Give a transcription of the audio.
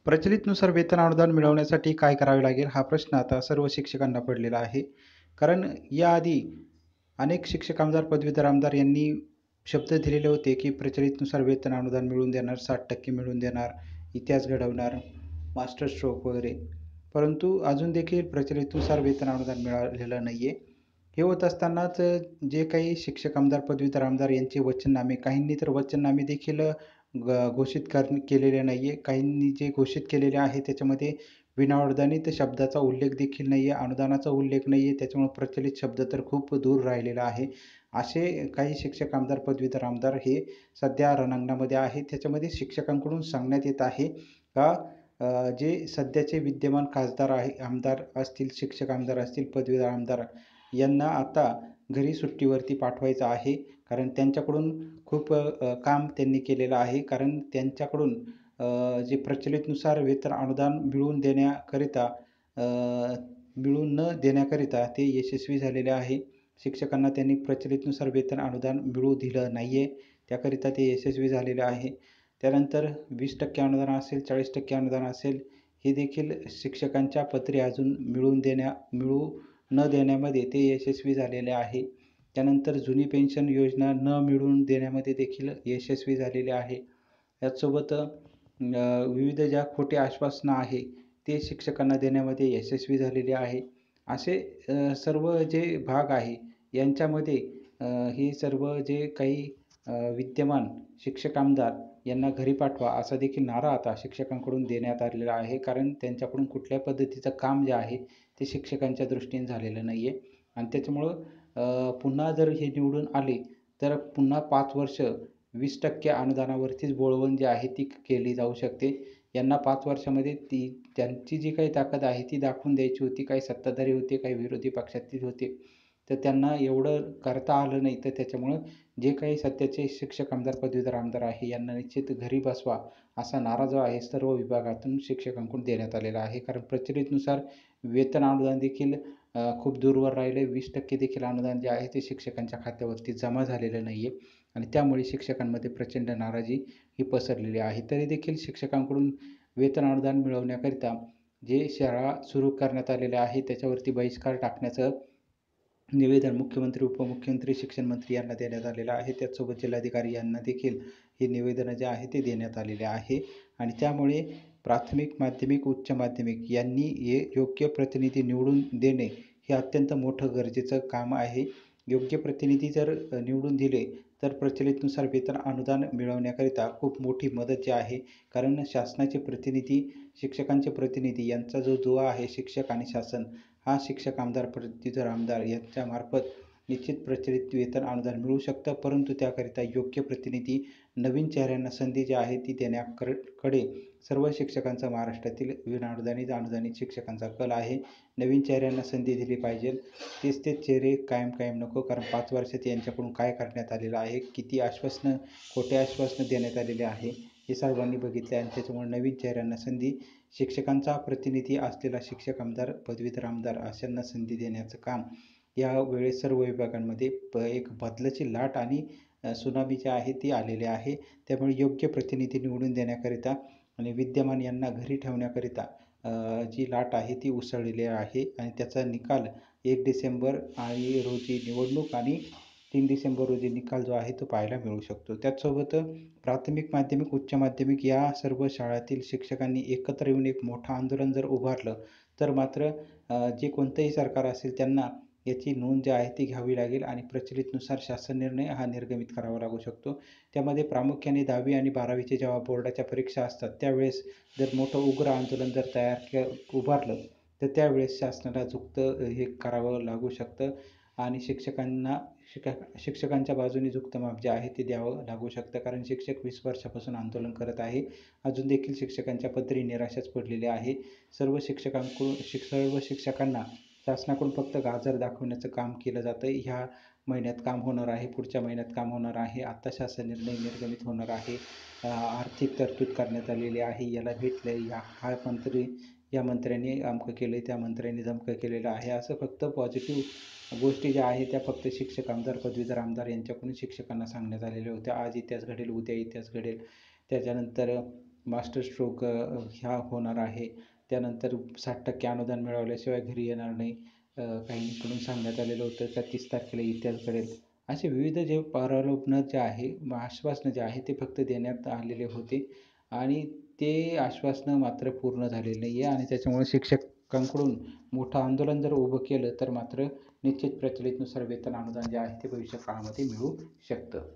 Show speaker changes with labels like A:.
A: प्रचलितनुसार वेतन अनुदान मिळवण्यासाठी काय करावे लागेल? हा प्रश्न आता सर्व शिक्षकांना पडलेला आहे. कारण याआधी अनेक शिक्षक आमदार, पदवीधर आमदार यांनी शब्द दिलेले होते, की प्रचलितनुसार वेतन अनुदान मिळवून देणार, 60% मिळवून देणार, इतिहास घडवणार, मास्टर स्ट्रोक वगैरे. परंतु अजून देखील प्रचलितनुसार वेतन अनुदान मिळालेलं नाहीये. हे होत असतानाच जे काही शिक्षक आमदार, पदवीधर आमदार यांचे वचननामे, काहींनी तर वचननामे देखील घोषित केलेले नाहीये. काहींनी जे घोषित केलेले आहे त्याच्यामध्ये विनाअनुदानित शब्दाचा उल्लेख देखील नाहीये, अनुदानाचा उल्लेख नाहीये. त्याच्यामुळे प्रचलित शब्द तर खूप दूर राहिलेला आहे. असे काही शिक्षक आमदार, पदवीधर आमदार हे सध्या रणांगणामध्ये आहेत. त्याच्यामध्ये शिक्षकांकडून सांगण्यात येत आहे का जे सध्याचे विद्यमान खासदार आहे, आमदार असतील, शिक्षक आमदार असतील, पदवीधर आमदार यांना आता घरी सुट्टीवरती पाठवायचं आहे. कारण त्यांच्याकडून खूप काम त्यांनी केलेलं आहे. कारण त्यांच्याकडून जे प्रचलितनुसार वेतन अनुदान अ, मिळवून न देण्याकरिता ते यशस्वी झालेले आहे. शिक्षकांना त्यांनी प्रचलितनुसार वेतन अनुदान मिळवू दिलं नाहीये. त्याकरिता ते यशस्वी झालेले आहे. त्यानंतर 20% अनुदान असेल, 40% अनुदान असेल, हे देखील शिक्षकांच्या पदरी अजून मिळवू न देण्यामध्ये ते यशस्वी झालेले आहे. त्यानंतर जुनी पेन्शन योजना न मिळवून देण्यामध्ये देखील यशस्वी झालेले आहे. याचसोबत विविध ज्या खोटी आश्वासनं आहे, ते शिक्षकांना देण्यामध्ये यशस्वी झालेले आहे. असे सर्व जे भाग आहे यांच्यामध्ये हे सर्व जे काही विद्यमान शिक्षक आमदार यांना घरी पाठवा असा देखील नारा आता शिक्षकांकडून देण्यात आलेला आहे. कारण त्यांच्याकडून कुठल्या पद्धतीचं काम जे आहे ते शिक्षकांच्या दृष्टीने झालेलं नाही आहे आणि त्याच्यामुळं पुन्हा जर हे निवडून आले तर पुन्हा 5 वर्ष 20% अनुदानावरतीच बोळवण जी आहे ती केली जाऊ शकते. यांना 5 वर्षामध्ये त्यांची जी काही ताकद आहे ती दाखवून द्यायची होती. काही सत्ताधारी होते, काही विरोधी पक्षातील होते. तर त्यांना एवढं करता आलं नाही. तर त्याच्यामुळं जे काही सध्याचे शिक्षक आमदार, पदवीधर आमदार आहे यांना निश्चित घरी बसवा असा नारा जो आहे सर्व विभागातून शिक्षकांकडून देण्यात आलेला आहे. कारण प्रचलितनुसार वेतन अनुदान देखील खूप दूरवर राहिले. 20% देखील अनुदान जे आहे ते शिक्षकांच्या खात्यावरती जमा झालेलं नाही आहे आणि त्यामुळे शिक्षकांमध्ये प्रचंड नाराजी ही पसरलेली आहे. तरी देखील शिक्षकांकडून वेतन अनुदान मिळवण्याकरिता जे शाळा सुरू करण्यात आलेल्या आहे त्याच्यावरती बहिष्कार टाकण्याचं निवेदन मुख्यमंत्री, उपमुख्यमंत्री, शिक्षण मंत्री यांना देण्यात आलेलं आहे. त्याचसोबत जिल्हाधिकारी यांना देखील हे निवेदनं जे आहे ते देण्यात आलेले आहे आणि त्यामुळे प्राथमिक, माध्यमिक, उच्च माध्यमिक यांनी हे योग्य प्रतिनिधी निवडून देणे हे अत्यंत मोठं गरजेचं काम आहे. योग्य प्रतिनिधी जर निवडून दिले तर प्रचलितनुसार वेतन अनुदान मिळवण्याकरिता खूप मोठी मदत जी आहे. कारण शासनाचे प्रतिनिधी, शिक्षकांचे प्रतिनिधी यांचा जो दुवा आहे शिक्षक आणि शासन हा शिक्षक आमदार, पदवीधर आमदार यांच्यामार्फत निश्चित प्रचलित वेतन अनुदान मिळू शकतं. परंतु त्याकरिता योग्य प्रतिनिधी, नवीन चेहऱ्यांना संधी जी आहे ती देण्याकडे सर्व शिक्षकांचा, महाराष्ट्रातील विनाअनुदानित, अनुदानित शिक्षकांचा कल आहे. नवीन चेहऱ्यांना संधी दिली पाहिजे. तेच चेहरे कायम नको. कारण 5 वर्षात यांच्याकडून काय करण्यात आलेलं आहे, किती आश्वासनं, खोटे आश्वासनं देण्यात आलेले आहे, हे सर्वांनी बघितले आणि त्याच्यामुळे नवीन चेहऱ्यांना संधी, शिक्षकांचा प्रतिनिधी असलेला शिक्षक आमदार, पदवीधर आमदार अशांना संधी देण्याचं काम यावेळेस सर्व विभागांमध्ये एक बदलाची लाट आणि सुनामी जी आहे ती आलेली आहे. त्यामुळे योग्य प्रतिनिधी निवडून देण्याकरिता आणि विद्यमान यांना घरी ठेवण्याकरिता जी लाट आहे ती उसळलेली आहे आणि त्याचा निकाल 1 डिसेंबर रोजी निवडणूक आणि 3 डिसेंबर रोजी निकाल जो आहे तो पाहायला मिळू शकतो. त्याचसोबत प्राथमिक, माध्यमिक, उच्च माध्यमिक या सर्व शाळांतील शिक्षकांनी एकत्र येऊन एक मोठं आंदोलन जर उभारलं तर मात्र जे कोणतंही सरकार असेल त्यांना याची नोंद जी आहे ती घ्यावी लागेल आणि प्रचलितनुसार शासन निर्णय हा निर्गमित करावा लागू शकतो. त्यामध्ये प्रामुख्याने 10वी आणि 12वीचे जेव्हा बोर्डाच्या परीक्षा असतात त्यावेळेस जर मोठं उग्र आंदोलन जर उभारलं तर त्यावेळेस शासनाला झुकतं हे करावं लागू शकतं आणि शिक्षकांच्या बाजूने झुकतं माप जे आहे ते द्यावं लागू शकतं. कारण शिक्षक 20 वर्षापासून आंदोलन करत आहे. अजून देखील शिक्षकांच्या पदरी निराशाच पडलेली आहे. सर्व शिक्षकांना शासनाकडून फक्त गाजर दाखवण्याचं काम केलं जातं. ह्या महिन्यात काम होणार आहे, पुढच्या महिन्यात काम होणार आहे, आत्ता शासन निर्णय निर्गमित होणार आहे, आर्थिक तरतूद करण्यात आलेली आहे, याला भेटलं, या मंत्र्यांनी अमकं केलं, त्या मंत्र्यांनी धमकं केलेलं आहे, असं फक्त पॉझिटिव्ह गोष्टी ज्या आहेत त्या फक्त शिक्षक आमदार, पदवीधर आमदार यांच्याकडून शिक्षकांना सांगण्यात आलेल्या होत्या. आज इतिहास घडेल, उद्या इतिहास घडेल. त्याच्यानंतर मास्टर स्ट्रोक ह्या होणार आहे. त्यानंतर 60% अनुदान मिळवल्याशिवाय घरी येणार नाही. काहींकडून सांगण्यात आलेलं होतं का 30 तारखेला इत्यादी करेल. असे विविध जे प्रलोभनं जे आहे, आश्वासनं जे आहे ते फक्त देण्यात आलेले होते आणि ते आश्वासनं मात्र पूर्ण झालेली नाही आहे आणि त्याच्यामुळे शिक्षकांकडून मोठं आंदोलन जर उभं केलं तर मात्र निश्चित प्रचलितनुसार वेतन अनुदान जे आहे ते भविष्य काळामध्ये मिळू शकतं.